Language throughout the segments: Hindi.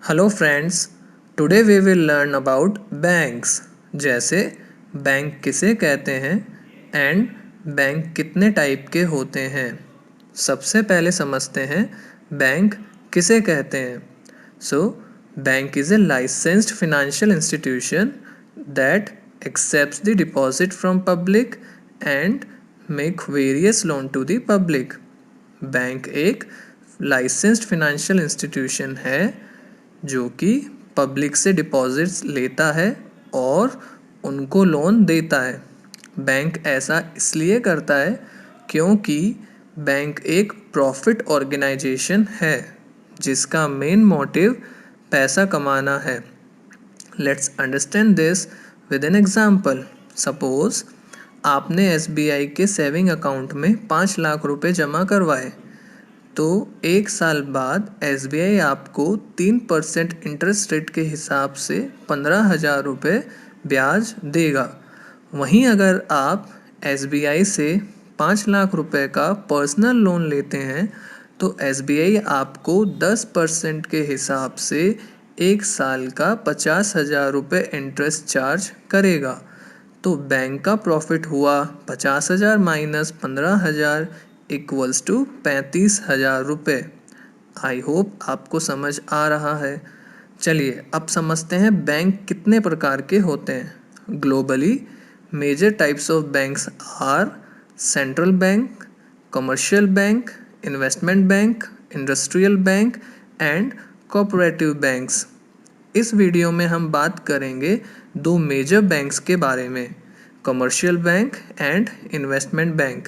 Hello friends, today we will learn about banks, जैसे बैंक किसे कहते हैं एंड बैंक कितने टाइप के होते हैं। सबसे पहले समझते हैं बैंक किसे कहते हैं। So bank is a licensed financial institution that accepts the deposit from public and make various loan to the public। Bank एक लाइसेंस्ड फाइनेंशियल इंस्टीट्यूशन है जो कि पब्लिक से डिपॉजिट्स लेता है और उनको लोन देता है। बैंक ऐसा इसलिए करता है क्योंकि बैंक एक प्रॉफिट ऑर्गेनाइजेशन है जिसका मेन मोटिव पैसा कमाना है। Let's understand this with an example. Suppose आपने SBI के सेविंग अकाउंट में 5 लाख रुपए जमा करवाए, तो 1 साल बाद SBI आपको 3% इंटरेस्ट रेट के हिसाब से 15,000 रुपये ब्याज देगा। वहीं अगर आप SBI से 5 लाख रुपए का पर्सनल लोन लेते हैं तो SBI आपको 10% के हिसाब से 1 साल का 50,000 रुपये इंटरेस्ट चार्ज करेगा। तो बैंक का प्रॉफिट हुआ 50,000 माइनस 15,000 इक्वल्स टू 35,000 रुपये। आई होप आपको समझ आ रहा है। चलिए अब समझते हैं बैंक कितने प्रकार के होते हैं। Globally major types of banks are central bank, commercial bank, investment bank, industrial bank and cooperative banks. इस वीडियो में हम बात करेंगे 2 मेजर बैंक्स के बारे में, commercial bank and investment bank.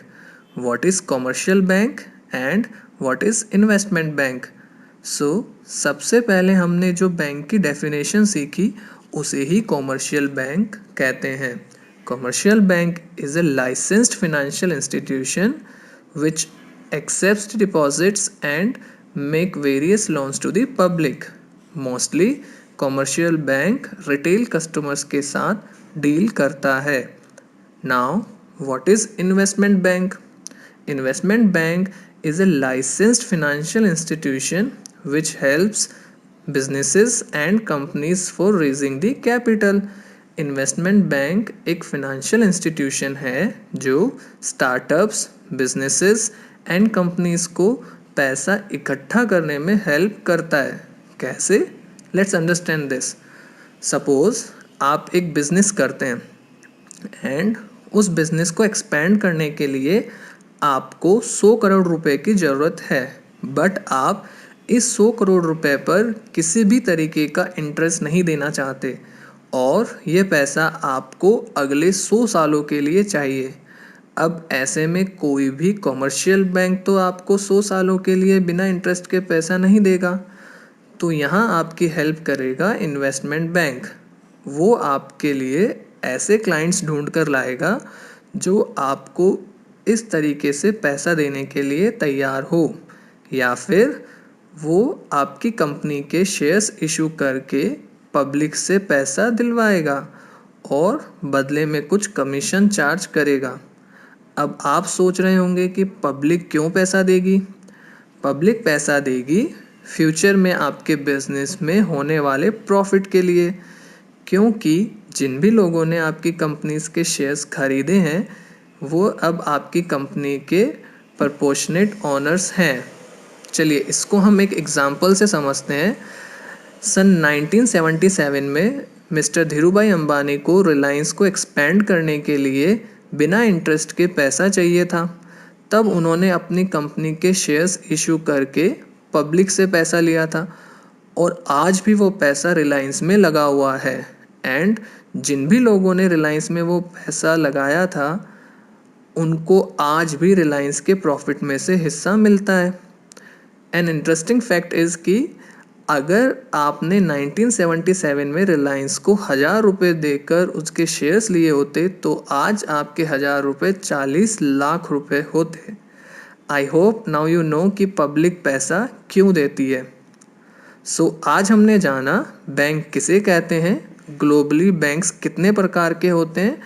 What is commercial bank and what is investment bank? सबसे पहले हमने जो बैंक की डेफिनेशन सीखी उसे ही कॉमर्शियल बैंक कहते हैं। Commercial bank is a licensed financial institution which accepts deposits and make various loans to the public. Mostly commercial bank retail customers के साथ डील करता है। Now what is investment bank? Investment bank is a licensed financial institution which helps businesses and companies for raising the capital। Investment bank एक फाइनेंशियल इंस्टीट्यूशन है जो स्टार्टअप्स, बिजनेसेस एंड कंपनीज को पैसा इकट्ठा करने में हेल्प करता है। कैसे? Let's understand this. सपोज आप एक बिजनेस करते हैं एंड उस बिजनेस को एक्सपेंड करने के लिए आपको 100 करोड़ रुपए की ज़रूरत है, बट आप इस 100 करोड़ रुपए पर किसी भी तरीके का इंटरेस्ट नहीं देना चाहते और ये पैसा आपको अगले 100 सालों के लिए चाहिए। अब ऐसे में कोई भी कॉमर्शियल बैंक तो आपको 100 सालों के लिए बिना इंटरेस्ट के पैसा नहीं देगा। तो यहाँ आपकी हेल्प करेगा इन्वेस्टमेंट बैंक। वो आपके लिए ऐसे क्लाइंट्स ढूंढ कर लाएगा जो आपको इस तरीके से पैसा देने के लिए तैयार हो, या फिर वो आपकी कंपनी के शेयर्स इशू करके पब्लिक से पैसा दिलवाएगा और बदले में कुछ कमीशन चार्ज करेगा। अब आप सोच रहे होंगे कि पब्लिक क्यों पैसा देगी? पब्लिक पैसा देगी फ्यूचर में आपके बिजनेस में होने वाले प्रॉफिट के लिए, क्योंकि जिन भी लोगों ने आपकी कंपनीज के शेयर्स खरीदे हैं वो अब आपकी कंपनी के प्रपोर्शनेट ऑनर्स हैं। चलिए इसको हम एक एग्जांपल से समझते हैं। सन 1977 में मिस्टर धीरूभाई अंबानी को रिलायंस को एक्सपेंड करने के लिए बिना इंटरेस्ट के पैसा चाहिए था। तब उन्होंने अपनी कंपनी के शेयर्स इशू करके पब्लिक से पैसा लिया था और आज भी वो पैसा रिलायंस में लगा हुआ है। एंड जिन भी लोगों ने रिलायंस में वो पैसा लगाया था उनको आज भी रिलायंस के प्रॉफिट में से हिस्सा मिलता है। एन इंटरेस्टिंग फैक्ट इज़ कि अगर आपने 1977 में रिलायंस को 1,000 रुपये देकर उसके शेयर्स लिए होते तो आज आपके 1,000 रुपये 40 लाख रुपये होते। I hope now you know कि पब्लिक पैसा क्यों देती है। आज हमने जाना बैंक किसे कहते हैं, ग्लोबली बैंक्स कितने प्रकार के होते हैं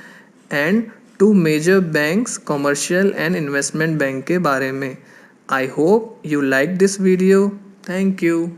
and 2 major banks commercial and investment bank के बारे में। I hope you like this video. Thank you.